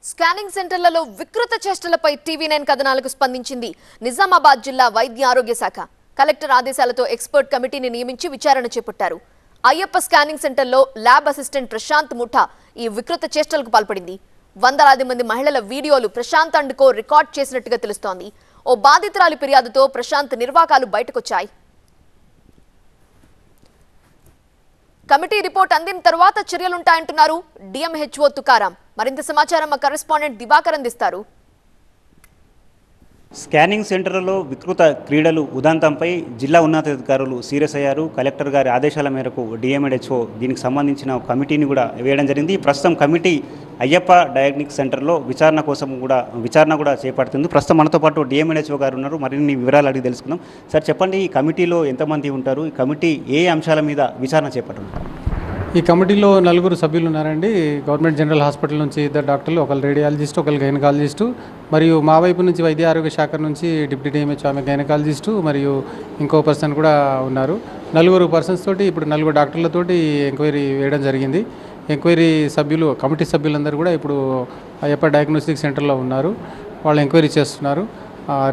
Scanning సెంటర్లలో వికృత చేష్టలపై TV9 కథనాలకు స్పందించింది నిజామాబాద్ జిల్లా వైద్య ఆరోగ్య శాఖ. కలెక్టర్ ఆదేశాలతో ఎక్స్పర్ట్ కమిటీని నియమించి విచారణ చేపట్టారు. అయ్యప్ప స్కానింగ్ సెంటర్లో ల్యాబ్ అసిస్టెంట్ ప్రశాంత్ ముఠా ఈ వికృత చేష్టలకు పాల్పడింది. వందలాది మంది మహిళల వీడియోలు ప్రశాంత్ అండ్ కో రికార్డ్ చేసినట్టుగా తెలుస్తోంది. ఓ బాధితురాలి ఫిర్యాదుతో ప్రశాంత్ నిర్వాకాలు బయటకొచ్చాయి. కమిటీ రిపోర్ట్ అందిన తర్వాత చర్యలుంటాయంటున్నారు డిఎంహెచ్ఓ తుకారాం. మరింత సమాచారం మా కరెస్పాండెంట్ దివాకర్ అందిస్తారు. స్కానింగ్ సెంటర్లలో వికృత క్రీడలు ఉదంతంపై జిల్లా ఉన్నతాధికారులు సీరియస్ అయ్యారు. కలెక్టర్ గారి ఆదేశాల మేరకు డిఎంహెచ్ఓ దీనికి సంబంధించిన కమిటీని కూడా వేయడం జరిగింది. ప్రస్తుతం కమిటీ అయ్యప్ప డయాగ్నిక్ సెంటర్లో విచారణ కూడా చేపడుతుంది. ప్రస్తుతం మనతో పాటు డిఎంహెచ్ఓ గారు ఉన్నారు. మరిన్ని వివరాలు అడిగి తెలుసుకుందాం. సార్ చెప్పండి, ఈ కమిటీలో ఎంతమంది ఉంటారు? ఈ కమిటీ ఏ అంశాల మీద విచారణ చేపడుతున్నారు? ఈ కమిటీలో 4 సభ్యులు ఉన్నారండి. గవర్నమెంట్ జనరల్ హాస్పిటల్ నుంచి 2 డాక్టర్లు, ఒకరు రేడియాలజిస్టు, ఒకరు గైనకాలజిస్టు, మరియు మా వైపు నుంచి వైద్య ఆరోగ్య శాఖ నుంచి డిప్యూటీ డిఎంహెచ్ఓ ఆమె గైనకాలజిస్టు, మరియు ఇంకో పర్సన్ కూడా ఉన్నారు. 4 పర్సన్స్ తోటి ఇప్పుడు 4 డాక్టర్లతోటి ఎంక్వైరీ వేయడం జరిగింది. ఎంక్వైరీ సభ్యులు, కమిటీ సభ్యులందరూ కూడా ఇప్పుడు అయ్యప్ప డయాగ్నోస్టిక్ సెంటర్లో ఉన్నారు. వాళ్ళు ఎంక్వైరీ చేస్తున్నారు.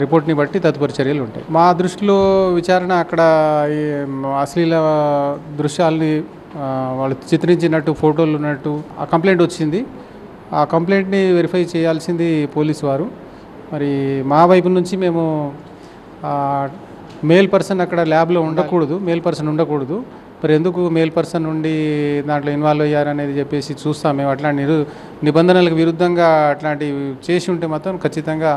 రిపోర్ట్ని బట్టి తదుపరి చర్యలు ఉంటాయి. మా దృష్టిలో విచారణ అక్కడ అశ్లీల దృశ్యాలని వాళ్ళు చిత్రించినట్టు ఫోటోలు ఉన్నట్టు ఆ కంప్లైంట్ వచ్చింది. ఆ కంప్లైంట్ని వెరిఫై చేయాల్సింది పోలీసు వారు. మరి మా వైపు నుంచి మేము మేల్ పర్సన్ అక్కడ ల్యాబ్లో ఉండకూడదు, మరి ఎందుకు మేల్ పర్సన్ ఉండి దాంట్లో ఇన్వాల్వ్ అయ్యారనేది చెప్పేసి చూస్తాం. మేము అట్లాంటి నిబంధనలకు విరుద్ధంగా అట్లాంటివి చేసి ఉంటే మాత్రం ఖచ్చితంగా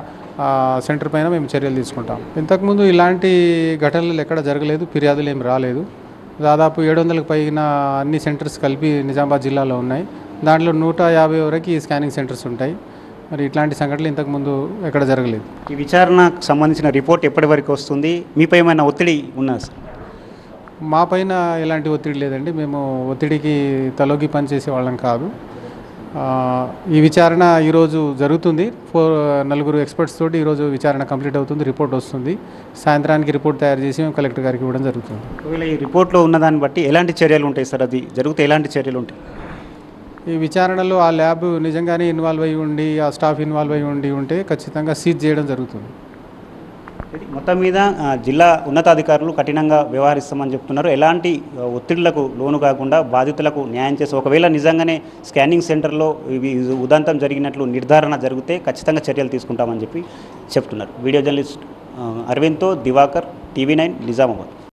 సెంటర్ పైన మేము చర్యలు తీసుకుంటాం. ఇంతకుముందు ఇలాంటి ఘటనలు ఎక్కడ జరగలేదు, ఫిర్యాదులు ఏమి రాలేదు. దాదాపు 700కు పైన అన్ని సెంటర్స్ కలిపి నిజామాబాద్ జిల్లాలో ఉన్నాయి. దాంట్లో 150 వరకు ఈ స్కానింగ్ సెంటర్స్ ఉంటాయి. మరి ఇట్లాంటి సంఘటనలు ఇంతకుముందు ఎక్కడ జరగలేదు. ఈ విచారణకు సంబంధించిన రిపోర్ట్ ఎప్పటి వరకు వస్తుంది? మీపై ఏమైనా ఒత్తిడి ఉన్నా సార్? మా పైన ఎలాంటి ఒత్తిడి లేదండి. మేము ఒత్తిడికి తలొగ్గి పనిచేసే వాళ్ళం కాదు. ఈ విచారణ ఈరోజు జరుగుతుంది. 4 ఎక్స్పర్ట్స్ తోటి ఈరోజు విచారణ కంప్లీట్ అవుతుంది. రిపోర్ట్ వస్తుంది. సాయంత్రానికి రిపోర్ట్ తయారు చేసి మేము కలెక్టర్ గారికి ఇవ్వడం జరుగుతుంది. ఒకవేళ ఈ రిపోర్ట్లో ఉన్నదాన్ని బట్టి ఎలాంటి చర్యలు ఉంటాయి సార్? అది జరిగితే ఎలాంటి చర్యలు ఉంటాయి? ఈ విచారణలో ఆ ల్యాబ్ నిజంగానే ఇన్వాల్వ్ అయ్యి ఉండి, ఆ స్టాఫ్ ఇన్వాల్వ్ అయ్యి ఉంటే ఖచ్చితంగా సీజ్ చేయడం జరుగుతుంది. మొత్తం మీద జిల్లా ఉన్నతాధికారులు కఠినంగా వ్యవహరిస్తామని చెప్తున్నారు. ఎలాంటి ఒత్తిళ్లకు లోను కాకుండా బాధితులకు న్యాయం చేసి, ఒకవేళ నిజంగానే స్కానింగ్ సెంటర్లో ఉదంతం జరిగినట్లు నిర్ధారణ జరిగితే ఖచ్చితంగా చర్యలు తీసుకుంటామని చెప్పి చెప్తున్నారు. వీడియో జర్నలిస్ట్ అరవింద్తో దివాకర్, టీవీ9 నిజామాబాద్.